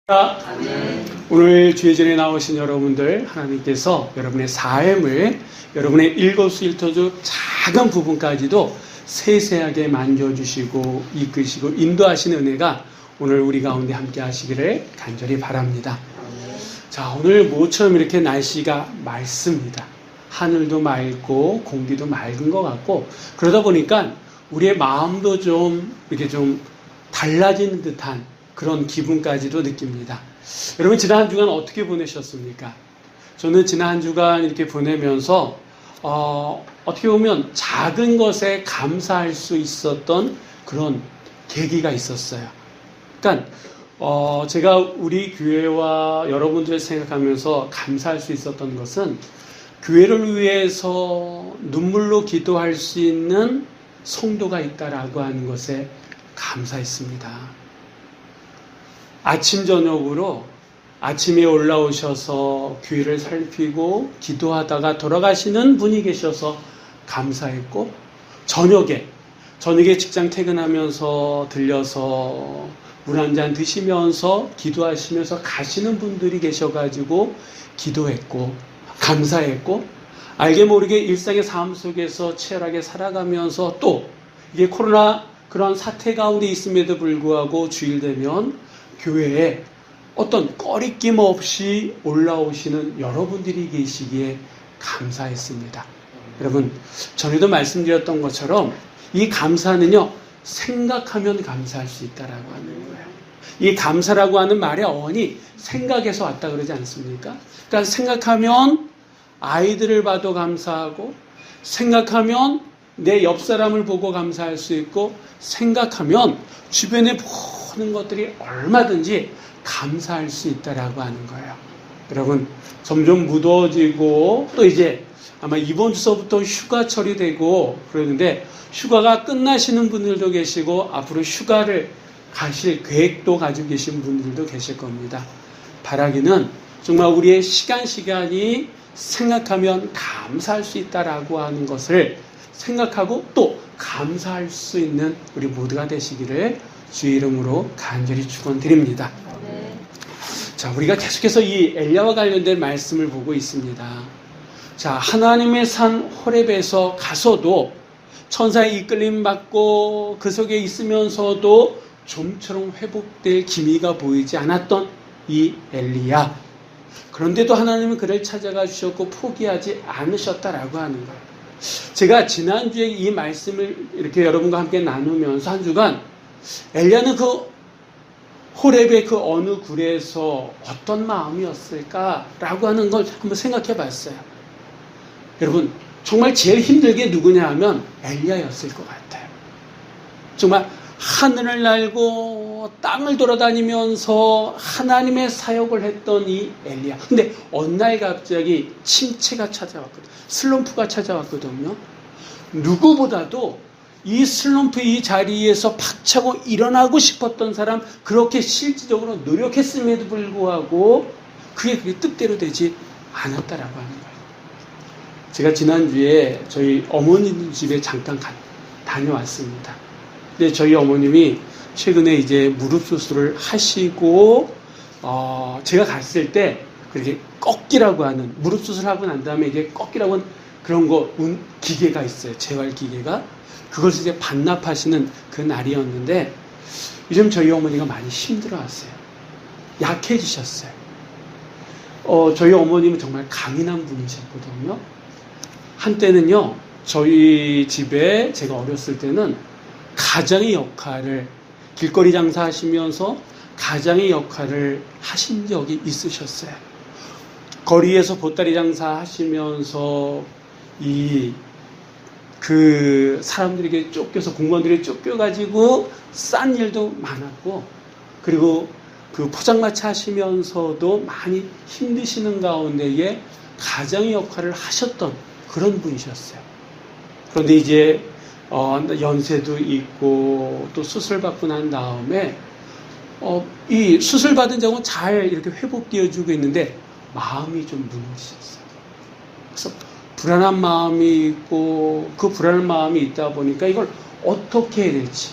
아멘. 오늘 주의전에 나오신 여러분들, 하나님께서 여러분의 삶을, 여러분의 일거수일투족 작은 부분까지도 세세하게 만져주시고 이끄시고 인도하시는 은혜가 오늘 우리 가운데 함께 하시기를 간절히 바랍니다. 자, 오늘 모처럼 이렇게 날씨가 맑습니다. 하늘도 맑고 공기도 맑은 것 같고, 그러다 보니까 우리의 마음도 좀 이렇게 좀 달라지는 듯한 그런 기분까지도 느낍니다. 여러분, 지난 한 주간 어떻게 보내셨습니까? 저는 지난 한 주간 이렇게 보내면서 어떻게 보면 작은 것에 감사할 수 있었던 그런 계기가 있었어요. 그러니까 제가 우리 교회와 여러분들을 생각하면서 감사할 수 있었던 것은, 교회를 위해서 눈물로 기도할 수 있는 성도가 있다라고 하는 것에 감사했습니다. 아침 저녁으로 아침에 올라오셔서 교회를 살피고 기도하다가 돌아가시는 분이 계셔서 감사했고, 저녁에 직장 퇴근하면서 들려서 물 한 잔 드시면서 기도하시면서 가시는 분들이 계셔가지고 기도했고 감사했고, 알게 모르게 일상의 삶 속에서 치열하게 살아가면서 또 이게 코로나 그런 사태 가운데 있음에도 불구하고 주일 되면 교회에 어떤 꺼리낌 없이 올라오시는 여러분들이 계시기에 감사했습니다. 여러분, 전에도 말씀드렸던 것처럼 이 감사는요, 생각하면 감사할 수 있다라고 하는 거예요. 이 감사라고 하는 말의 어원이 생각에서 왔다 그러지 않습니까? 그러니까 생각하면 아이들을 봐도 감사하고, 생각하면 내 옆 사람을 보고 감사할 수 있고, 생각하면 주변의 모든 것들이 얼마든지 감사할 수 있다라고 하는 거예요. 여러분, 점점 무더워지고 또 이제 아마 이번 주서부터 휴가철이 되고 그러는데, 휴가가 끝나시는 분들도 계시고 앞으로 휴가를 가실 계획도 가지고 계신 분들도 계실 겁니다. 바라기는 정말 우리의 시간이 생각하면 감사할 수 있다라고 하는 것을 생각하고 또 감사할 수 있는 우리 모두가 되시기를 주의 이름으로 간절히 축원드립니다. 자, 우리가 계속해서 이 엘리야와 관련된 말씀을 보고 있습니다. 자, 하나님의 산 호렙에서 가서도 천사의 이끌림 받고 그 속에 있으면서도 좀처럼 회복될 기미가 보이지 않았던 이 엘리야. 그런데도 하나님은 그를 찾아가 주셨고 포기하지 않으셨다라고 하는 거예요. 제가 지난주에 이 말씀을 이렇게 여러분과 함께 나누면서 한 주간 엘리야는 그 호렙의 그 어느 굴에서 어떤 마음이었을까라고 하는 걸 한번 생각해 봤어요. 여러분, 정말 제일 힘들게 누구냐 하면 엘리야였을 것 같아요. 정말 하늘을 날고 땅을 돌아다니면서 하나님의 사역을 했던 이 엘리야. 근데 어느 날 갑자기 침체가 찾아왔거든요. 슬럼프가 찾아왔거든요. 누구보다도 이 슬럼프 이 자리에서 박차고 일어나고 싶었던 사람, 그렇게 실질적으로 노력했음에도 불구하고 그게 뜻대로 되지 않았다라고 하는 거예요. 제가 지난주에 저희 어머님 집에 잠깐 다녀왔습니다. 근데 저희 어머님이 최근에 이제 무릎 수술을 하시고, 제가 갔을 때 그렇게 꺾기라고 하는, 무릎 수술하고 난 다음에 이게 꺾기라고 하는 그런 기계가 있어요. 재활 기계가. 그것을 이제 반납하시는 그 날이었는데, 요즘 저희 어머니가 많이 힘들어하세요. 약해지셨어요. 저희 어머님은 정말 강인한 분이셨거든요. 한때는요, 저희 집에 제가 어렸을 때는 가장의 역할을, 길거리 장사하시면서 가장의 역할을 하신 적이 있으셨어요. 거리에서 보따리 장사하시면서 그 사람들에게 쫓겨서, 공무원들이 쫓겨가지고 싼 일도 많았고, 그리고 그 포장마차 하시면서도 많이 힘드시는 가운데에 가장의 역할을 하셨던 그런 분이셨어요. 그런데 이제 연세도 있고 또 수술 받고 난 다음에 이 수술 받은 적은 잘 이렇게 회복되어주고 있는데 마음이 좀 무너지셨어요. 그래서 불안한 마음이 있고, 그 불안한 마음이 있다 보니까 이걸 어떻게 해야 될지,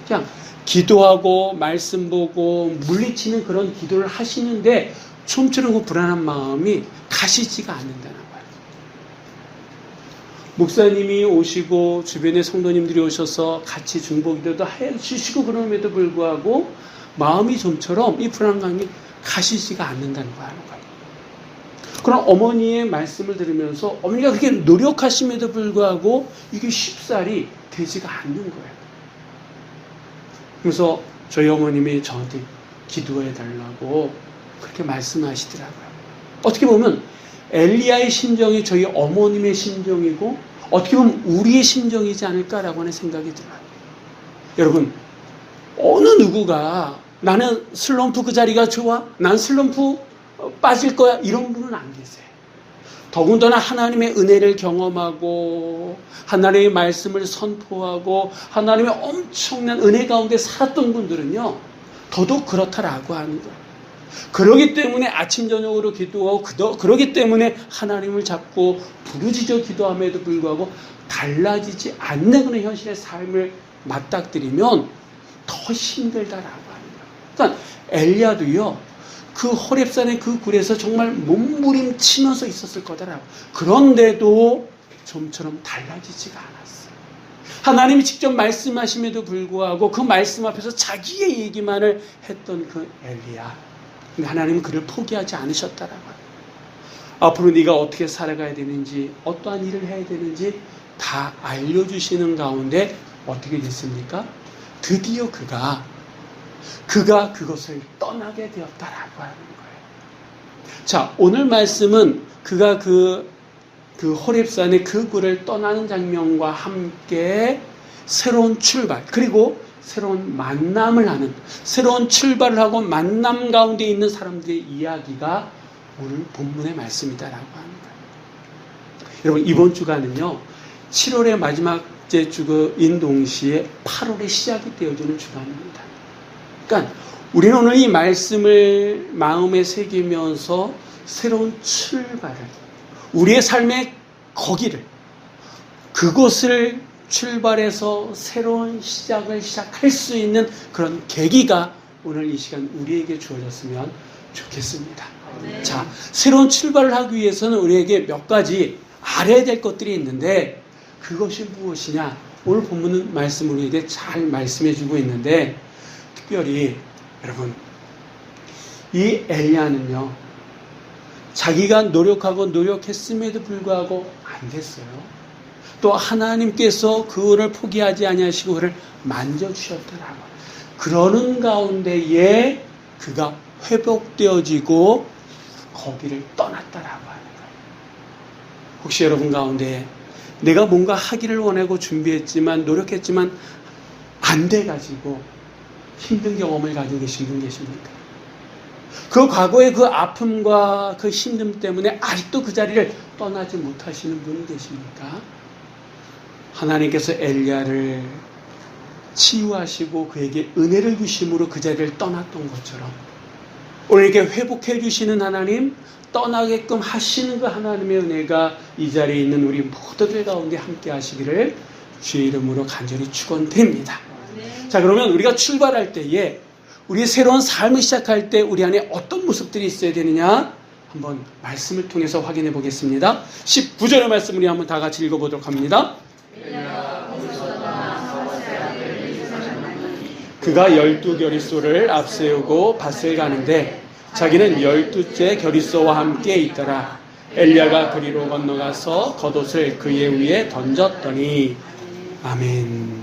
그냥 기도하고 말씀 보고 물리치는 그런 기도를 하시는데 좀처럼 그 불안한 마음이 가시지가 않는다는 거예요. 목사님이 오시고 주변의 성도님들이 오셔서 같이 중보기도도 해주시고 그럼에도 불구하고 마음이 좀처럼 이 불안감이 가시지가 않는다는 거예요. 그럼 어머니의 말씀을 들으면서 어머니가 그렇게 노력하심에도 불구하고 이게 쉽사리 되지가 않는 거예요. 그래서 저희 어머님이 저한테 기도해 달라고 그렇게 말씀하시더라고요. 어떻게 보면 엘리야의 심정이 저희 어머님의 심정이고 어떻게 보면 우리의 심정이지 않을까라고 하는 생각이 들어요. 여러분, 어느 누구가 나는 슬럼프 그 자리가 좋아? 난 슬럼프 빠질 거야? 이런 분은 안 계세요. 더군다나 하나님의 은혜를 경험하고 하나님의 말씀을 선포하고 하나님의 엄청난 은혜 가운데 살았던 분들은요, 더더욱 그렇다라고 하는 거예요. 그러기 때문에 아침 저녁으로 기도하고 그러기 때문에 하나님을 잡고 부르짖어 기도함에도 불구하고 달라지지 않는 그런 현실의 삶을 맞닥뜨리면 더 힘들다라고 하는 거예요. 그러니까 엘리야도요, 그 호렙산의 그 굴에서 정말 몸부림치면서 있었을 거다라고. 그런데도 좀처럼 달라지지가 않았어요. 하나님이 직접 말씀하심에도 불구하고 그 말씀 앞에서 자기의 얘기만을 했던 그 엘리야. 근데 하나님은 그를 포기하지 않으셨다라고 합니다. 앞으로 네가 어떻게 살아가야 되는지, 어떠한 일을 해야 되는지 다 알려주시는 가운데 어떻게 됐습니까? 드디어 그가 그것을 떠나게 되었다라고 하는 거예요. 자, 오늘 말씀은 그가 그 호렙산의 그 굴을 떠나는 장면과 함께 새로운 출발, 그리고 새로운 만남을 하는, 새로운 출발을 하고 만남 가운데 있는 사람들의 이야기가 오늘 본문의 말씀이다라고 하는 거예요. 여러분, 이번 주간은요, 7월의 마지막 주인 동시에 8월의 시작이 되어주는 주간입니다. 그러니까 우리는 오늘 이 말씀을 마음에 새기면서 새로운 출발을, 우리의 삶의 거기를, 그곳을 출발해서 새로운 시작할 수 있는 그런 계기가 오늘 이 시간 우리에게 주어졌으면 좋겠습니다. 네. 자, 새로운 출발을 하기 위해서는 우리에게 몇 가지 알아야 될 것들이 있는데 그것이 무엇이냐? 오늘 본문 말씀 우리에게 잘 말씀해 주고 있는데, 특별히 여러분, 이 엘리야는요, 자기가 노력했음에도 불구하고 안 됐어요. 또 하나님께서 그를 포기하지 아니하시고 그를 만져주셨더라고요. 그러는 가운데에 그가 회복되어지고 거기를 떠났다라고 하는 거예요. 혹시 여러분 가운데 내가 뭔가 하기를 원하고 준비했지만 노력했지만 안 돼가지고 힘든 경험을 가지고 계신 분 계십니까? 그 과거의 그 아픔과 그 힘듦 때문에 아직도 그 자리를 떠나지 못하시는 분이 계십니까? 하나님께서 엘리야를 치유하시고 그에게 은혜를 주심으로 그 자리를 떠났던 것처럼 우리에게 회복해 주시는 하나님, 떠나게끔 하시는 그 하나님의 은혜가 이 자리에 있는 우리 모두들 가운데 함께 하시기를 주의 이름으로 간절히 축원드립니다. 네. 자, 그러면 우리가 출발할 때에 우리의 새로운 삶을 시작할 때 우리 안에 어떤 모습들이 있어야 되느냐? 한번 말씀을 통해서 확인해 보겠습니다. 19절의 말씀 우리 한번 다 같이 읽어보도록 합니다. 그가 12겨릿소를 앞세우고 밭을 가는데 자기는 12째 겨릿소와 함께 있더라. 엘리야가 그리로 건너가서 겉옷을 그의 위에 던졌더니. 아멘.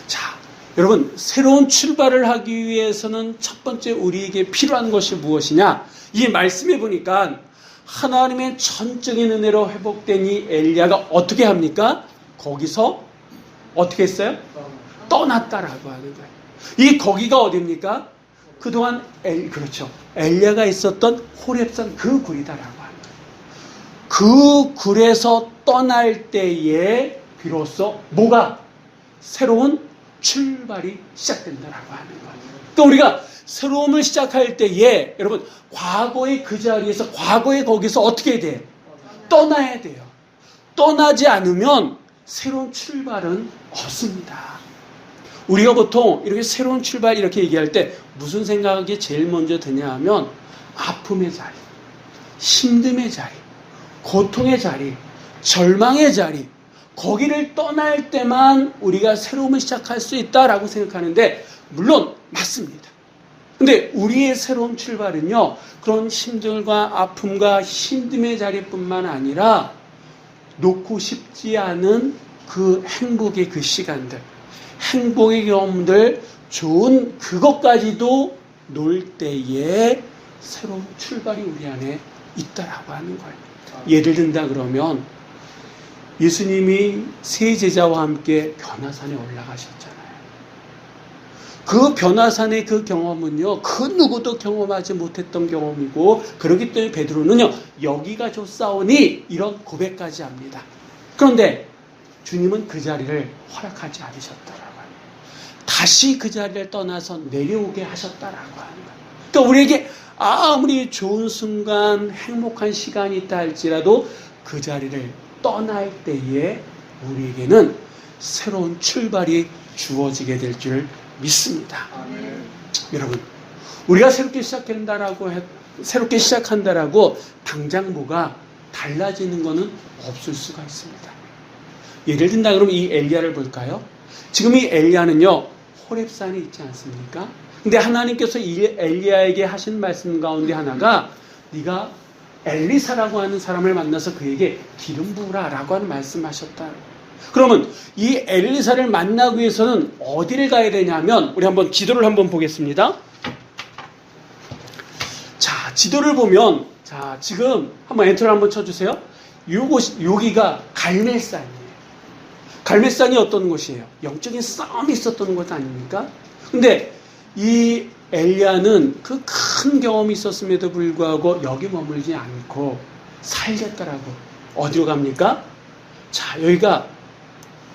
자, 여러분, 새로운 출발을 하기 위해서는 첫 번째 우리에게 필요한 것이 무엇이냐? 이 말씀해 보니까 하나님의 전적인 은혜로 회복된 이 엘리야가 어떻게 합니까? 거기서 어떻게 했어요? 떠났다라고 하는 거예요. 이 거기가 어디입니까? 그동안 그렇죠. 엘리야가 있었던 호렙산 그 굴이다라고 하는 거예요. 그 굴에서 떠날 때에 비로소 뭐가? 새로운 출발이 시작된다라고 하는 거예요. 또 우리가 새로움을 시작할 때에 여러분, 과거의 그 자리에서 과거의 거기서 어떻게 해야 돼요? 떠나야 돼요. 떠나지 않으면 새로운 출발은 없습니다. 우리가 보통 이렇게 새로운 출발 이렇게 얘기할 때 무슨 생각이 제일 먼저 드냐 하면 아픔의 자리, 힘듦의 자리, 고통의 자리, 절망의 자리, 거기를 떠날 때만 우리가 새로움을 시작할 수 있다라고 생각하는데 물론 맞습니다. 근데 우리의 새로운 출발은요, 그런 힘들과 아픔과 힘듦의 자리뿐만 아니라 놓고 싶지 않은 그 행복의 그 시간들, 행복의 경험들, 좋은 그것까지도 놓을 때에 새로운 출발이 우리 안에 있다라고 하는 거예요. 예를 든다 그러면 예수님이 세 제자와 함께 변화산에 올라가셨잖아요. 그 변화산의 그 경험은요, 그 누구도 경험하지 못했던 경험이고, 그렇기 때문에 베드로는요, 여기가 좋사오니 이런 고백까지 합니다. 그런데 주님은 그 자리를 허락하지 않으셨더라고요. 다시 그 자리를 떠나서 내려오게 하셨다라고 하는 거예요. 그러니까 우리에게 아무리 좋은 순간, 행복한 시간이 있다 할지라도 그 자리를 떠날 때에 우리에게는 새로운 출발이 주어지게 될 줄 믿습니다. 여러분, 우리가 새롭게 시작한다라고 당장 뭐가 달라지는 것은 없을 수가 있습니다. 예를 든다 그러면 이 엘리야를 볼까요? 지금 이 엘리야는요, 호렙산에 있지 않습니까? 근데 하나님께서 이 엘리야에게 하신 말씀 가운데 하나가 네가 엘리사라고 하는 사람을 만나서 그에게 기름 부으라라고 하는 말씀하셨다. 그러면 이 엘리사를 만나기 위해서는 어디를 가야 되냐면, 우리 한번 지도를 한번 보겠습니다. 자, 지도를 보면, 자, 지금 한번 엔터를 한번 쳐주세요. 여기가 갈멜산이에요. 갈멜산이 어떤 곳이에요? 영적인 싸움이 있었던 곳 아닙니까? 근데 이 엘리야는 그 큰 경험이 있었음에도 불구하고 여기 머물지 않고 살겠다라고 어디로 갑니까? 자, 여기가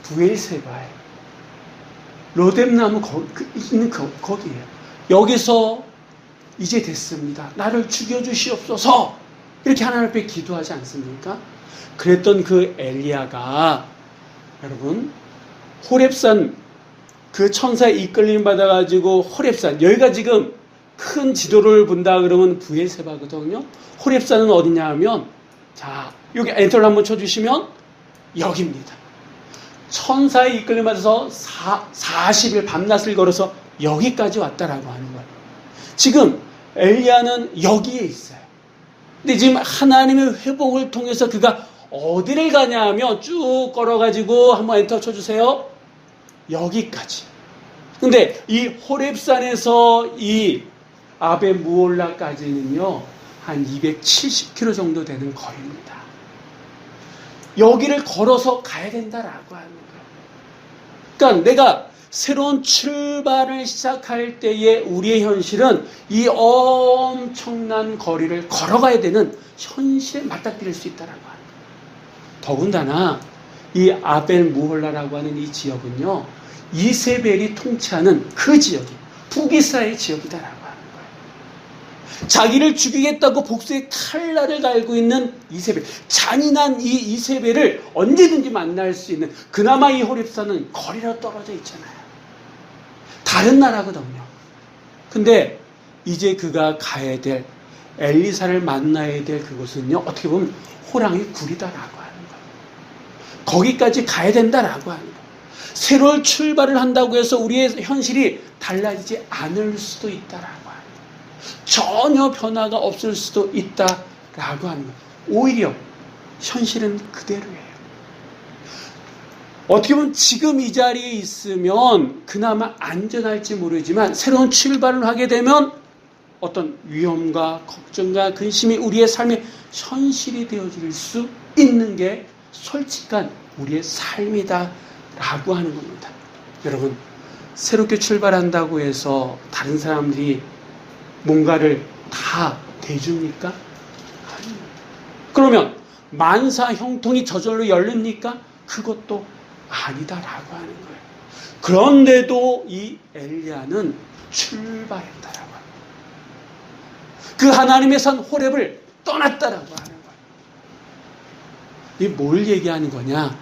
부엘세바예요. 로뎀나무 있는 거기예요. 여기서 이제 됐습니다. 나를 죽여주시옵소서. 이렇게 하나님 앞에 기도하지 않습니까? 그랬던 그 엘리야가 여러분 호렙산 그 천사의 이끌림 받아가지고 호렙산, 여기가 지금 큰 지도를 본다 그러면 부엘세바거든요. 호렙산은 어디냐 하면, 자, 여기 엔터를 한번 쳐주시면 여기입니다. 천사의 이끌림 받아서 40일 밤낮을 걸어서 여기까지 왔다라고 하는 거예요. 지금 엘리야는 여기에 있어요. 근데 지금 하나님의 회복을 통해서 그가 어디를 가냐 하면 쭉 걸어가지고 한번 엔터 쳐주세요. 여기까지. 근데 이 호렙산에서 이 아벳무올라까지는요, 한 270km 정도 되는 거리입니다. 여기를 걸어서 가야 된다라고 하는 거예요. 그러니까 내가 새로운 출발을 시작할 때의 우리의 현실은 이 엄청난 거리를 걸어가야 되는 현실에 맞닥뜨릴 수 있다라고 하는 거예요. 더군다나 이 아벨무홀라라고 하는 이 지역은요, 이세벨이 통치하는 그 지역이 북이스라엘 지역이다라고 하는 거예요. 자기를 죽이겠다고 복수의 칼날을 갈고 있는 이세벨, 잔인한 이 이세벨을 언제든지 만날 수 있는, 그나마 이 호렙산은 거리로 떨어져 있잖아요. 다른 나라거든요. 근데 이제 그가 가야 될, 엘리사를 만나야 될 그곳은요, 어떻게 보면 호랑이 굴이다라고 하는 거예요. 거기까지 가야 된다라고 하는 거예요. 새로운 출발을 한다고 해서 우리의 현실이 달라지지 않을 수도 있다라고 하는 거예요. 전혀 변화가 없을 수도 있다라고 하는 거예요. 오히려 현실은 그대로예요. 어떻게 보면 지금 이 자리에 있으면 그나마 안전할지 모르지만 새로운 출발을 하게 되면 어떤 위험과 걱정과 근심이 우리의 삶의 현실이 되어질 수 있는 게 솔직한 우리의 삶이다라고 하는 겁니다. 여러분, 새롭게 출발한다고 해서 다른 사람들이 뭔가를 다 대줍니까? 아니요. 그러면 만사 형통이 저절로 열립니까? 그것도 아니다라고 하는 거예요. 그런데도 이 엘리야는 출발했다라고 합니다. 그 하나님의 산 호렙을 떠났다라고 하는 거예요. 이게 뭘 얘기하는 거냐?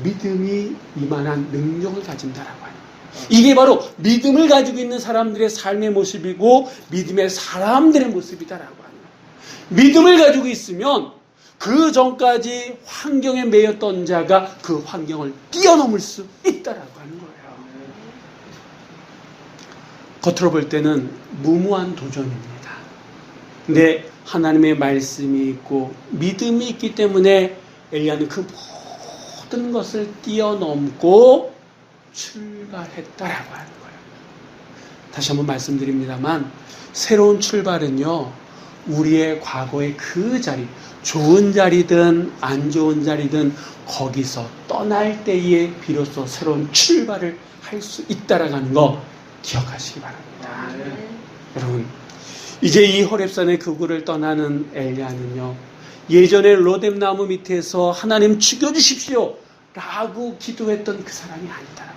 믿음이 이만한 능력을 가진다라고 하는 거예요. 이게 바로 믿음을 가지고 있는 사람들의 삶의 모습이고 믿음의 사람들의 모습이다라고 하는 거예요. 믿음을 가지고 있으면 그 전까지 환경에 매였던 자가 그 환경을 뛰어넘을 수 있다라고 하는 거예요. 겉으로 볼 때는 무모한 도전입니다. 근데 하나님의 말씀이 있고 믿음이 있기 때문에 엘리야는 그 모든 것을 뛰어넘고 출발했다라고 하는 거예요. 다시 한번 말씀드립니다만 새로운 출발은요, 우리의 과거의 그 자리, 좋은 자리든 안 좋은 자리든 거기서 떠날 때에 비로소 새로운 출발을 할 수 있다라고 하는 거 기억하시기 바랍니다. 여러분, 이제 이 호렙산의 극우를 떠나는 엘리야는요, 예전에 로뎀나무 밑에서 하나님 죽여주십시오 라고 기도했던 그 사람이 아니다라고.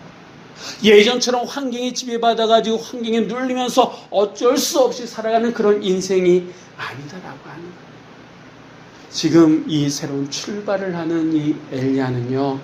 예전처럼 환경에 지배받아가지고 환경에 눌리면서 어쩔 수 없이 살아가는 그런 인생이 아니다라고 하는 거예요. 지금 이 새로운 출발을 하는 이 엘리야는요,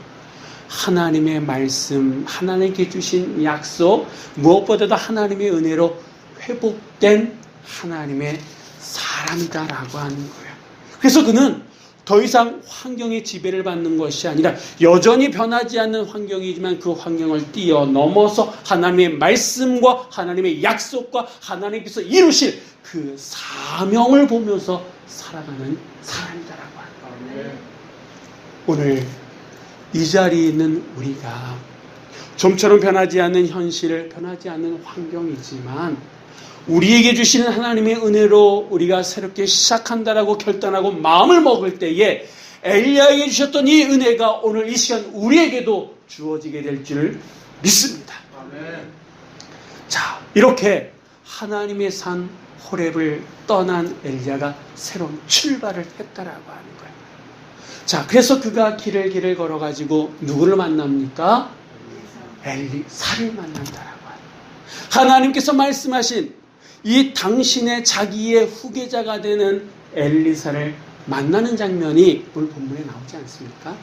하나님의 말씀, 하나님께 주신 약속, 무엇보다도 하나님의 은혜로 회복된 하나님의 사람이다라고 하는 거예요. 그래서 그는 더 이상 환경의 지배를 받는 것이 아니라 여전히 변하지 않는 환경이지만 그 환경을 뛰어넘어서 하나님의 말씀과 하나님의 약속과 하나님께서 이루실 그 사명을 보면서 살아가는 사람이다라고 하는 거예요. 오늘 이 자리에 있는 우리가 좀처럼 변하지 않는 현실, 변하지 않는 환경이지만 우리에게 주시는 하나님의 은혜로 우리가 새롭게 시작한다라고 결단하고 마음을 먹을 때에 엘리야에게 주셨던 이 은혜가 오늘 이 시간 우리에게도 주어지게 될 줄 믿습니다. 아멘. 자, 이렇게 하나님의 산 호렙을 떠난 엘리야가 새로운 출발을 했다라고 하는 거예요. 자, 그래서 그가 길을 걸어가지고 누구를 만납니까? 엘리사를 만난다라고 하는 거예요. 하나님께서 말씀하신 이 당신의 자기의 후계자가 되는 엘리사를 만나는 장면이 오늘 본문에 나오지 않습니까?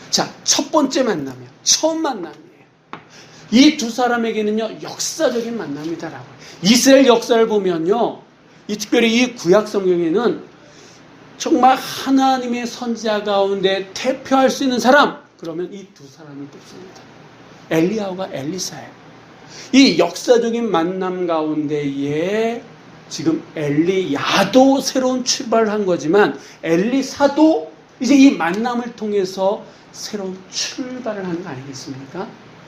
자, 첫 번째 만남이에요. 처음 만남이에요. 이 두 사람에게는요, 역사적인 만남이다라고. 이스라엘 역사를 보면요, 특별히 이 구약 성경에는 정말 하나님의 선지자 가운데 대표할 수 있는 사람, 그러면 이 두 사람이 뽑습니다. 엘리야와 엘리사예요. 이 역사적인 만남 가운데에 지금 엘리야도 새로운 출발을 한 거지만 엘리사도 이제 이 만남을 통해서 새로운 출발을 하는 거 아니겠습니까?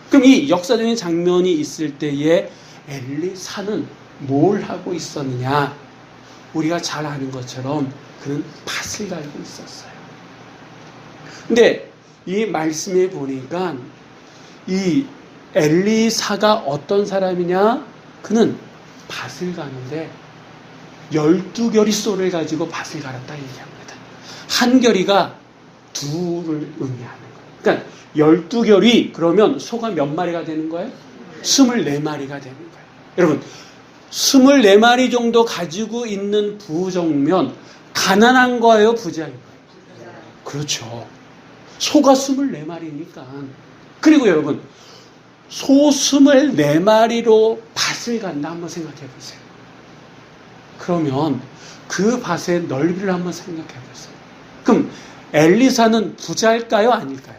그럼 이 역사적인 장면이 있을 때에 엘리사는 뭘 하고 있었느냐? 우리가 잘 아는 것처럼 그는 밭을 갈고 있었어요. 근데 이 말씀에 보니까 이 엘리사가 어떤 사람이냐? 그는 밭을 가는데 12결이 소를 가지고 밭을 갈았다 얘기합니다. 한 결이가 둘을 의미하는 거예요. 그러니까 12결이 그러면 소가 몇 마리가 되는 거예요? 24마리가 되는 거예요. 여러분, 24마리 정도 가지고 있는 부정면 가난한 거예요? 부자인 거예요? 그렇죠. 소가 24마리니까. 그리고 여러분, 소 24마리로 밭을 간다 한번 생각해 보세요. 그러면 그 밭의 넓이를 한번 생각해 보세요. 그럼 엘리사는 부자일까요? 아닐까요?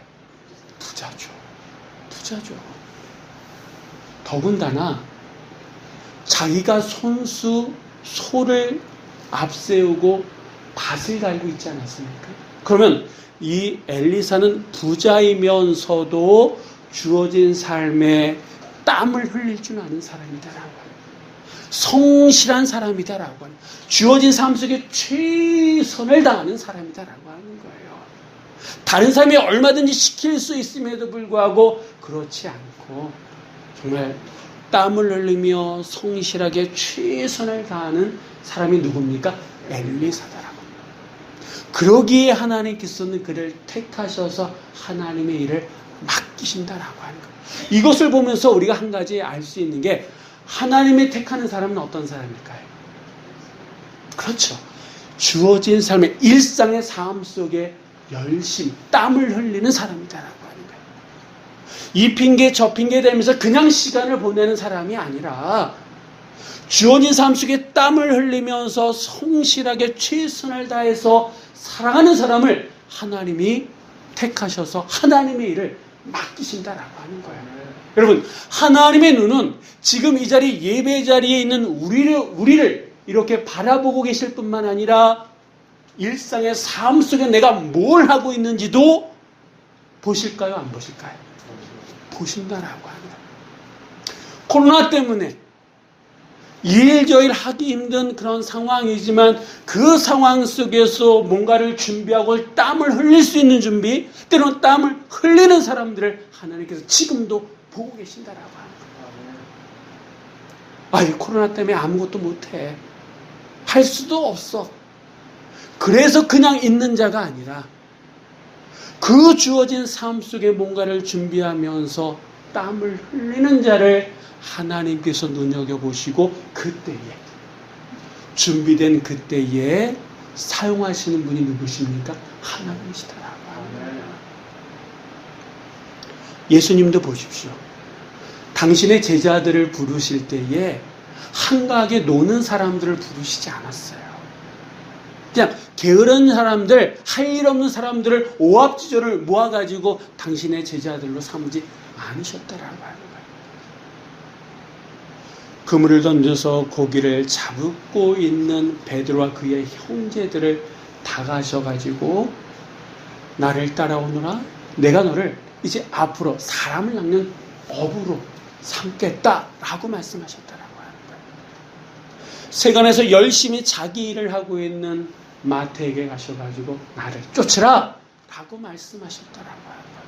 부자죠. 부자죠. 더군다나 자기가 손수 소를 앞세우고 밭을 갈고 있지 않았습니까? 그러면 이 엘리사는 부자이면서도 주어진 삶에 땀을 흘릴 줄 아는 사람이다라고 하는, 성실한 사람이다라고 하는, 주어진 삶 속에 최선을 다하는 사람이다라고 하는 거예요. 다른 사람이 얼마든지 시킬 수 있음에도 불구하고 그렇지 않고 정말 땀을 흘리며 성실하게 최선을 다하는 사람이 누굽니까? 엘리사다라고. 그러기에 하나님께서는 그를 택하셔서 하나님의 일을 맡기신다라고 하는 거예요. 이것을 보면서 우리가 한 가지 알 수 있는 게 하나님이 택하는 사람은 어떤 사람일까요? 그렇죠. 주어진 삶의 일상의 삶 속에 열심, 땀을 흘리는 사람이다라고 하는 거예요. 이 핑계 저 핑계 대면서 그냥 시간을 보내는 사람이 아니라 주어진 삶 속에 땀을 흘리면서 성실하게 최선을 다해서 살아가는 사람을 하나님이 택하셔서 하나님의 일을 맡기신다라고 하는 거예요. 여러분, 하나님의 눈은 지금 이 자리 예배 자리에 있는 우리를 이렇게 바라보고 계실 뿐만 아니라 일상의 삶 속에 내가 뭘 하고 있는지도 보실까요? 안 보실까요? 보신다라고 합니다. 코로나 때문에 일저일 하기 힘든 그런 상황이지만 그 상황 속에서 뭔가를 준비하고 땀을 흘릴 수 있는 준비, 때로는 땀을 흘리는 사람들을 하나님께서 지금도 보고 계신다라고 합니다. 아이, 코로나 때문에 아무것도 못해. 할 수도 없어. 그래서 그냥 있는 자가 아니라 그 주어진 삶 속에 뭔가를 준비하면서 땀을 흘리는 자를 하나님께서 눈여겨보시고 그때에, 준비된 그때에 사용하시는 분이 누구십니까? 하나님이시더라고요. 예수님도 보십시오. 당신의 제자들을 부르실 때에 한가하게 노는 사람들을 부르시지 않았어요. 그냥 게으른 사람들, 할 일 없는 사람들을 오합지졸을 모아가지고 당신의 제자들로 삼지 않으셨다라고 하는 거예요. 그물을 던져서 고기를 잡고 있는 베드로와 그의 형제들을 다가셔가지고 나를 따라오너라, 내가 너를 이제 앞으로 사람을 낚는 어부로 삼겠다라고 말씀하셨다라고 하는 거예요. 세간에서 열심히 자기 일을 하고 있는 마태에게 가셔가지고 나를 쫓으라 라고 말씀하셨다라고 하는 거예요.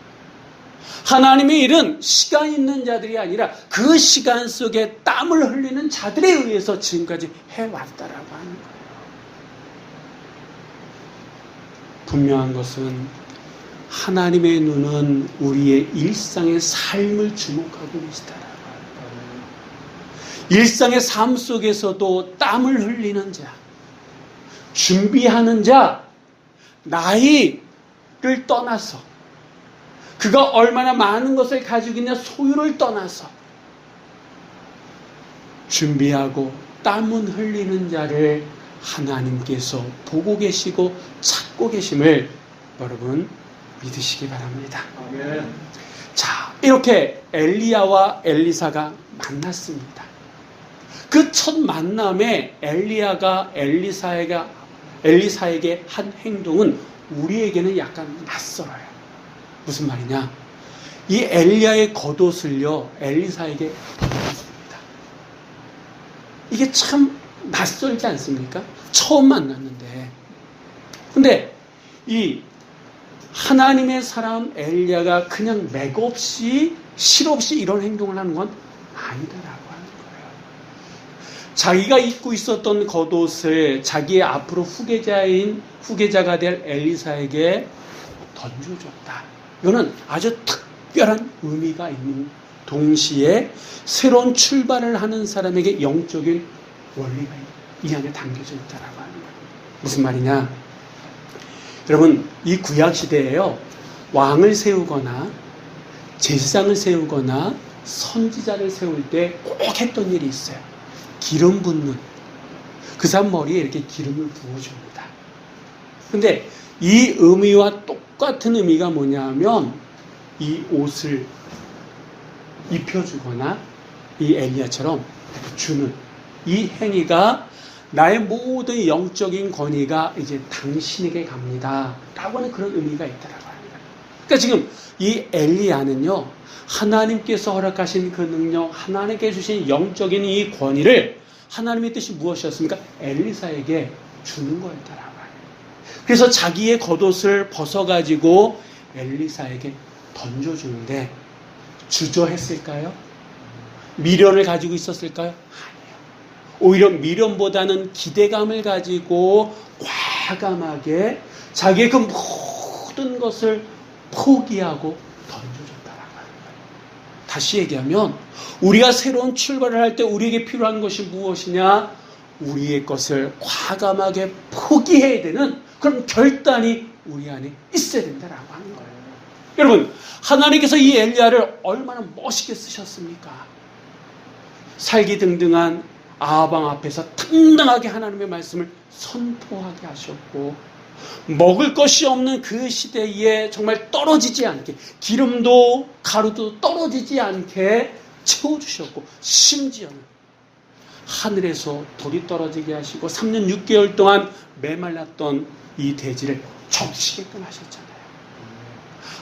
하나님의 일은 시간 있는 자들이 아니라 그 시간 속에 땀을 흘리는 자들에 의해서 지금까지 해왔다라고 하는 거예요. 분명한 것은 하나님의 눈은 우리의 일상의 삶을 주목하고 계시다라고 하는 거예요. 일상의 삶 속에서도 땀을 흘리는 자, 준비하는 자, 나이를 떠나서 그가 얼마나 많은 것을 가지고 있냐 소유를 떠나서 준비하고 땀은 흘리는 자를 하나님께서 보고 계시고 찾고 계심을 여러분 믿으시기 바랍니다. 아멘. 자, 이렇게 엘리야와 엘리사가 만났습니다. 그 첫 만남에 엘리야가 엘리사에게 한 행동은 우리에게는 약간 낯설어요. 무슨 말이냐? 이 엘리야의 겉옷을요 엘리사에게 던졌습니다. 이게 참 낯설지 않습니까? 처음 만났는데. 근데 이 하나님의 사람 엘리야가 그냥 맥없이 실없이 이런 행동을 하는 건 아니다라고 하는 거예요. 자기가 입고 있었던 겉옷을 자기의 앞으로 후계자가 될 엘리사에게 던져줬다. 이거는 아주 특별한 의미가 있는 동시에 새로운 출발을 하는 사람에게 영적인 원리가 이 안에 담겨져 있다라고 하는 거예요. 무슨 말이냐? 여러분, 이 구약 시대에요, 왕을 세우거나 제사장을 세우거나 선지자를 세울 때 꼭 했던 일이 있어요. 기름 붓는, 그 사람 머리에 이렇게 기름을 부어줍니다. 근데 이 의미와 똑같은 의미가 뭐냐면 이 옷을 입혀주거나 이 엘리야처럼 주는 이 행위가 나의 모든 영적인 권위가 이제 당신에게 갑니다 라고 하는 그런 의미가 있다라고 합니다. 그러니까 지금 이 엘리야는요, 하나님께서 허락하신 그 능력, 하나님께 주신 영적인 이 권위를 하나님의 뜻이 무엇이었습니까? 엘리사에게 주는 거였다라고 합니다. 그래서 자기의 겉옷을 벗어가지고 엘리사에게 던져주는데 주저했을까요? 미련을 가지고 있었을까요? 아니에요. 오히려 미련보다는 기대감을 가지고 과감하게 자기의 그 모든 것을 포기하고 던져줬다라고 하는 거예요. 다시 얘기하면 우리가 새로운 출발을 할 때 우리에게 필요한 것이 무엇이냐? 우리의 것을 과감하게 포기해야 되는 그런 결단이 우리 안에 있어야 된다라고 하는 거예요. 여러분, 하나님께서 이 엘리야를 얼마나 멋있게 쓰셨습니까? 살기등등한 아방 앞에서 당당하게 하나님의 말씀을 선포하게 하셨고, 먹을 것이 없는 그 시대에 정말 떨어지지 않게, 기름도 가루도 떨어지지 않게 채워주셨고, 심지어는 하늘에서 돌이 떨어지게 하시고 3년 6개월 동안 메말랐던 이 대지를 적시게끔 하셨잖아요.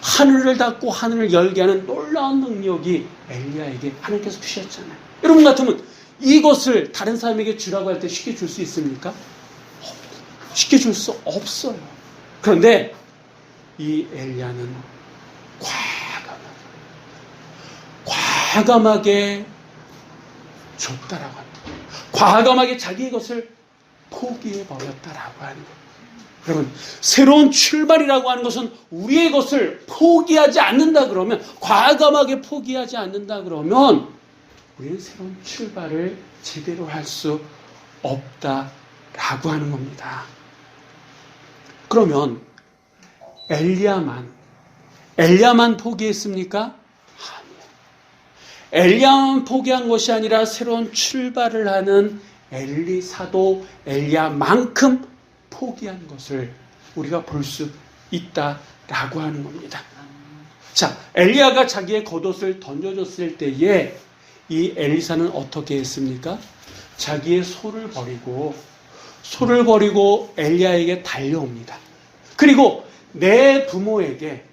하늘을 닫고 하늘을 열게 하는 놀라운 능력이 엘리야에게 하나님께서 주셨잖아요. 여러분 같으면 이것을 다른 사람에게 주라고 할 때 쉽게 줄 수 있습니까? 쉽게 줄 수 없어요. 그런데 이 엘리야는 과감하게 줬다라고 합니다. 과감하게 자기의 것을 포기해버렸다라고 하는 거예요. 여러분, 새로운 출발이라고 하는 것은 우리의 것을 포기하지 않는다 그러면, 과감하게 포기하지 않는다 그러면 우리는 새로운 출발을 제대로 할 수 없다라고 하는 겁니다. 그러면 엘리야만 포기했습니까? 엘리야만 포기한 것이 아니라 새로운 출발을 하는 엘리사도 엘리야만큼 포기한 것을 우리가 볼 수 있다라고 하는 겁니다. 자, 엘리야가 자기의 겉옷을 던져줬을 때에 이 엘리사는 어떻게 했습니까? 자기의 소를 버리고 엘리야에게 달려옵니다. 그리고 내 부모에게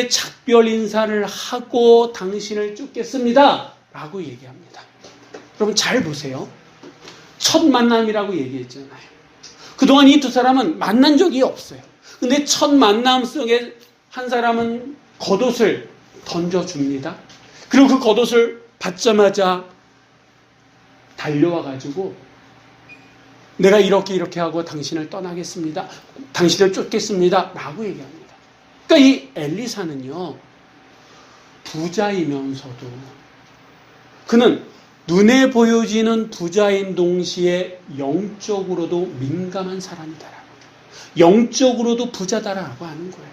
작별 인사를 하고 당신을 쫓겠습니다 라고 얘기합니다. 여러분 잘 보세요. 첫 만남이라고 얘기했잖아요. 그동안 이 두 사람은 만난 적이 없어요. 근데 첫 만남 속에 한 사람은 겉옷을 던져줍니다. 그리고 그 겉옷을 받자마자 달려와가지고 내가 이렇게 하고 당신을 떠나겠습니다. 당신을 쫓겠습니다 라고 얘기합니다. 그러니까 이 엘리사는요, 부자이면서도 그는 눈에 보여지는 부자인 동시에 영적으로도 민감한 사람이다라고, 영적으로도 부자다라고 하는 거예요.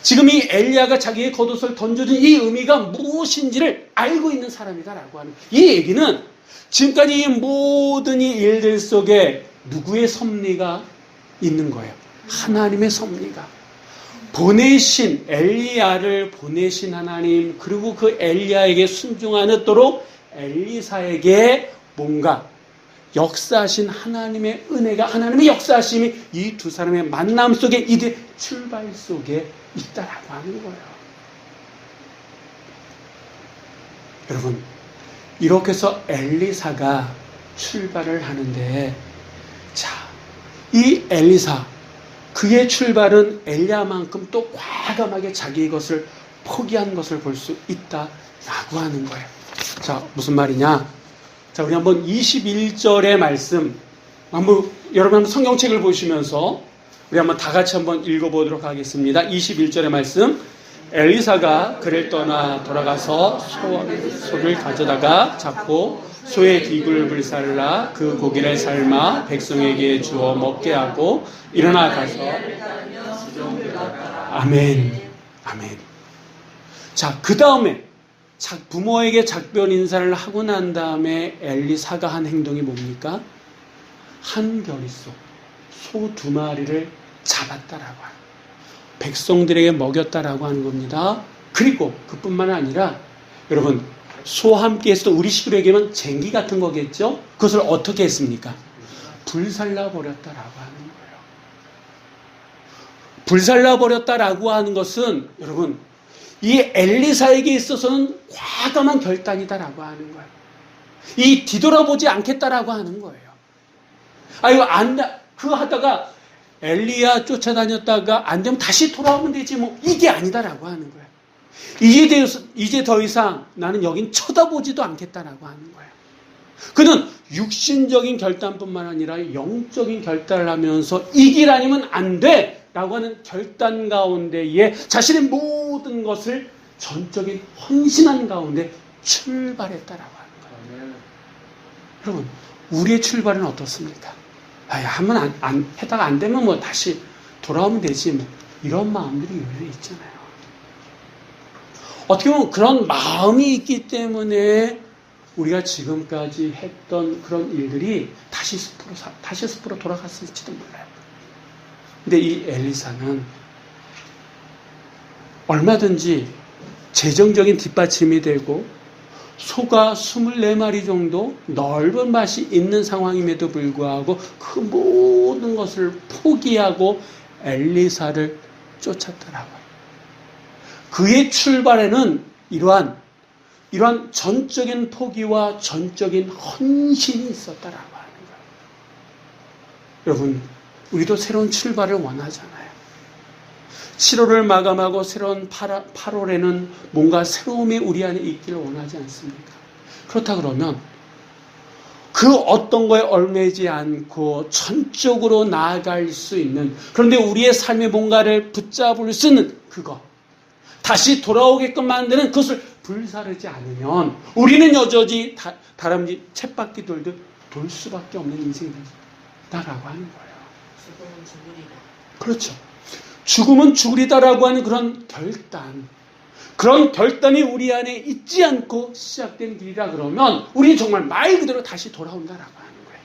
지금 이 엘리야가 자기의 겉옷을 던져준 이 의미가 무엇인지를 알고 있는 사람이다라고 하는 거예요. 이 얘기는 지금까지 이 모든 이 일들 속에 누구의 섭리가 있는 거예요? 하나님의 섭리가. 엘리야를 보내신 하나님, 그리고 그 엘리야에게 순종하도록 엘리사에게 뭔가 역사하신 하나님의 은혜가, 하나님의 역사하심이 이 두 사람의 만남 속에, 이들 출발 속에 있다라고 하는 거예요. 여러분, 이렇게 해서 엘리사가 출발을 하는데, 자, 이 엘리사, 그의 출발은 엘리야만큼 또 과감하게 자기의 것을 포기한 것을 볼 수 있다라고 하는 거예요. 자, 무슨 말이냐? 자, 우리 한번 21절의 말씀, 여러분 한번 성경책을 보시면서 우리 한번 다 같이 한번 읽어보도록 하겠습니다. 21절의 말씀. 엘리사가 그를 떠나 돌아가서 소를 가져다가 잡고 소의 비굴 불살라 그 고기를 삶아 백성에게 주어 먹게 하고 일어나 가서 아멘. 자, 그 다음에 부모에게 작별 인사를 하고 난 다음에 엘리사가 한 행동이 뭡니까? 한 겨릿소 소 2마리를 잡았다라고 하는, 백성들에게 먹였다라고 하는 겁니다. 그리고 그뿐만 아니라 여러분, 소와 함께 해서 우리 식으로 얘기하면 쟁기 같은 거겠죠? 그것을 어떻게 했습니까? 불살라 버렸다라고 하는 거예요. 불살라 버렸다라고 하는 것은 여러분, 이 엘리사에게 있어서는 과감한 결단이다라고 하는 거예요. 이 뒤돌아보지 않겠다라고 하는 거예요. 그거 하다가 엘리야 쫓아다녔다가 안 되면 다시 돌아오면 되지 뭐, 이게 아니다라고 하는 거예요. 이제 더 이상 나는 여긴 쳐다보지도 않겠다라고 하는 거예요. 그는 육신적인 결단뿐만 아니라 영적인 결단을 하면서 이 길 아니면 안 돼! 라고 하는 결단 가운데에 자신의 모든 것을 전적인 헌신한 가운데 출발했다라고 하는 거예요. 여러분, 우리의 출발은 어떻습니까? 한번 해다가 안 되면 뭐 다시 돌아오면 되지 뭐, 이런 마음들이 요새 있잖아요. 어떻게 보면 그런 마음이 있기 때문에 우리가 지금까지 했던 그런 일들이 다시 숲으로 돌아갔을지도 몰라요. 근데 이 엘리사는 얼마든지 재정적인 뒷받침이 되고 소가 24마리 정도 넓은 밭이 있는 상황임에도 불구하고 그 모든 것을 포기하고 엘리사를 쫓았더라고요. 그의 출발에는 이러한 전적인 포기와 전적인 헌신이 있었다라고 하는 거예요. 여러분, 우리도 새로운 출발을 원하잖아요. 7월을 마감하고 새로운 8월에는 뭔가 새로움이 우리 안에 있기를 원하지 않습니까? 그렇다 그러면 그 어떤 거에 얽매이지 않고 전적으로 나아갈 수 있는, 그런데 우리의 삶의 뭔가를 붙잡을 수 있는 그것, 다시 돌아오게끔 만드는 그것을 불사르지 않으면 우리는 여전히 다람쥐 쳇바퀴 돌듯 돌 수밖에 없는 인생이 된다라고 하는 거예요. 죽음은 죽으리라. 그렇죠. 죽음은 죽으리다라고 하는 그런 결단이 우리 안에 있지 않고 시작된 길이라 그러면 우리는 정말 말 그대로 다시 돌아온다라고 하는 거예요.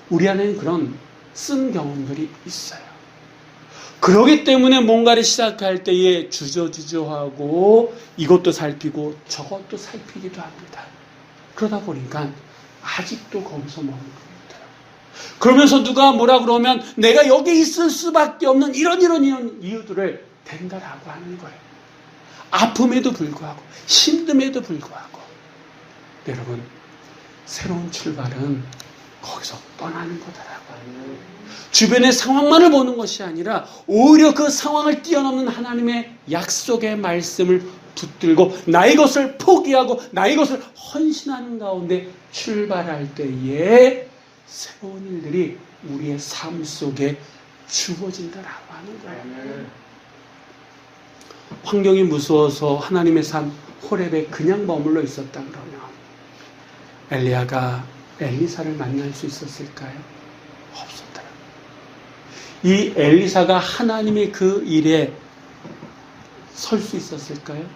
우리 안에는 그런 쓴 경험들이 있어요. 그러기 때문에 뭔가를 시작할 때에 주저주저하고 이것도 살피고 저것도 살피기도 합니다. 그러다 보니까 아직도 거기서 머무는 거예요. 그러면서 누가 뭐라 그러면 내가 여기 있을 수밖에 없는 이런 이유들을 댄다라고 하는 거예요. 아픔에도 불구하고 힘듦에도 불구하고 여러분, 새로운 출발은 거기서 떠나는 거다라고 하는 거예요. 주변의 상황만을 보는 것이 아니라 오히려 그 상황을 뛰어넘는 하나님의 약속의 말씀을 붙들고 나의 것을 포기하고 나의 것을 헌신하는 가운데 출발할 때에 새로운 일들이 우리의 삶 속에 주어진다라고 하는 거예요. 환경이 무서워서 하나님의 산 호렙에 그냥 머물러 있었다 그러면 엘리야가 엘리사를 만날 수 있었을까요? 없었더라. 이 엘리사가 하나님의 그 일에 설 수 있었을까요?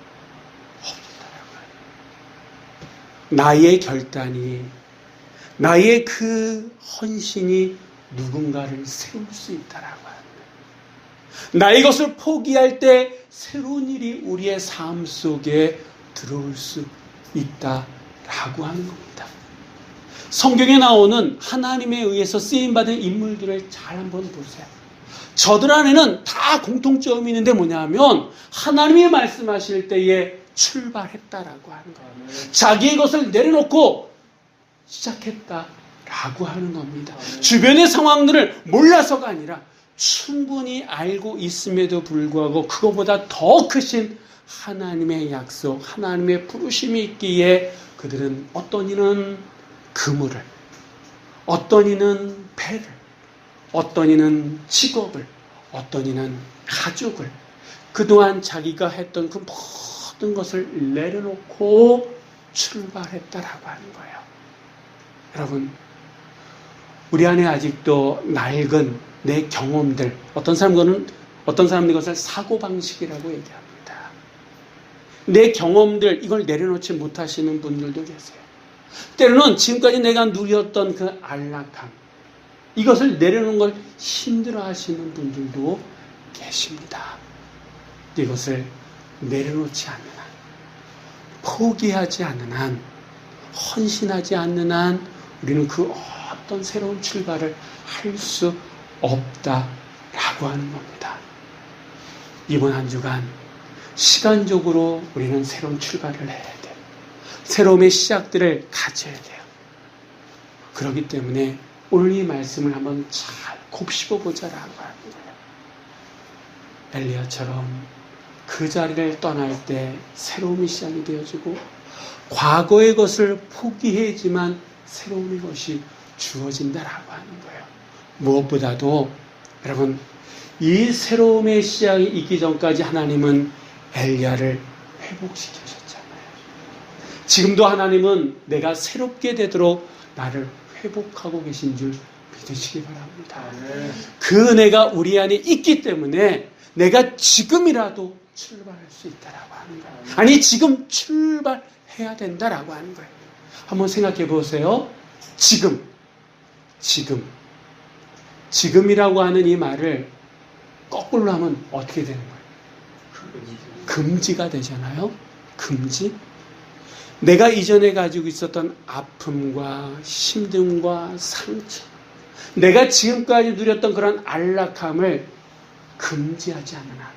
없었더라고요. 나의 결단이, 나의 그 헌신이 누군가를 세울 수 있다라고 하는 거예요. 나의 것을 포기할 때 새로운 일이 우리의 삶 속에 들어올 수 있다라고 하는 겁니다. 성경에 나오는 하나님에 의해서 쓰임받은 인물들을 잘 한번 보세요. 저들 안에는 다 공통점이 있는데 뭐냐면 하나님이 말씀하실 때에 출발했다라고 하는 거예요. 자기의 것을 내려놓고 시작했다라고 하는 겁니다. 주변의 상황들을 몰라서가 아니라 충분히 알고 있음에도 불구하고 그것보다 더 크신 하나님의 약속, 하나님의 부르심이 있기에 그들은 어떤 이는 그물을, 어떤 이는 배를, 어떤 이는 직업을, 어떤 이는 가족을, 그동안 자기가 했던 그 모든 것을 내려놓고 출발했다라고 하는 거예요. 여러분, 우리 안에 아직도 낡은 내 경험들, 어떤 사람들은 이것을 사고방식이라고 얘기합니다. 내 경험들, 이걸 내려놓지 못하시는 분들도 계세요. 때로는 지금까지 내가 누렸던 그 안락함, 이것을 내려놓는 걸 힘들어 하시는 분들도 계십니다. 이것을 내려놓지 않는 한, 포기하지 않는 한, 헌신하지 않는 한 우리는 그 어떤 새로운 출발을 할 수 없다라고 하는 겁니다. 이번 한 주간 시간적으로 우리는 새로운 출발을 해야 돼요. 새로움의 시작들을 가져야 돼요. 그렇기 때문에 오늘 이 말씀을 한번 잘 곱씹어보자라고 하는 거예요. 엘리야처럼 그 자리를 떠날 때 새로움이 시작이 되어지고 과거의 것을 포기했지만 새로운 것이 주어진다라고 하는 거예요. 무엇보다도 여러분, 이 새로움의 시작이 있기 전까지 하나님은 엘리야를 회복시키셨잖아요. 지금도 하나님은 내가 새롭게 되도록 나를 회복하고 계신 줄 믿으시기 바랍니다. 그 은혜가 우리 안에 있기 때문에 내가 지금이라도 출발할 수 있다라고 하는 거예요. 아니, 지금 출발해야 된다라고 하는 거예요. 한번 생각해 보세요. 지금이라고 하는 이 말을 거꾸로 하면 어떻게 되는 거예요? 금지가 되잖아요. 금지. 내가 이전에 가지고 있었던 아픔과 힘듦과 상처, 내가 지금까지 누렸던 그런 안락함을 금지하지 않는 한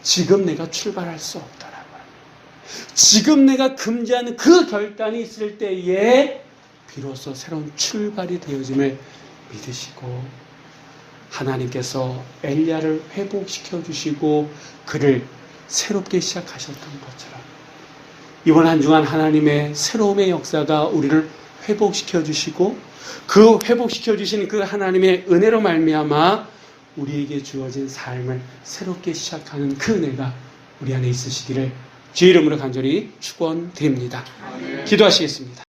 지금 내가 출발할 수 없다라고 합니다. 지금 내가 금지하는 그 결단이 있을 때에 비로소 새로운 출발이 되어짐을 믿으시고, 하나님께서 엘리야를 회복시켜 주시고 그를 새롭게 시작하셨던 것처럼 이번 한 주간 하나님의 새로움의 역사가 우리를 회복시켜 주시고, 그 회복시켜 주신 그 하나님의 은혜로 말미암아 우리에게 주어진 삶을 새롭게 시작하는 그 은혜가 우리 안에 있으시기를 주의 이름으로 간절히 축원드립니다. 기도하시겠습니다.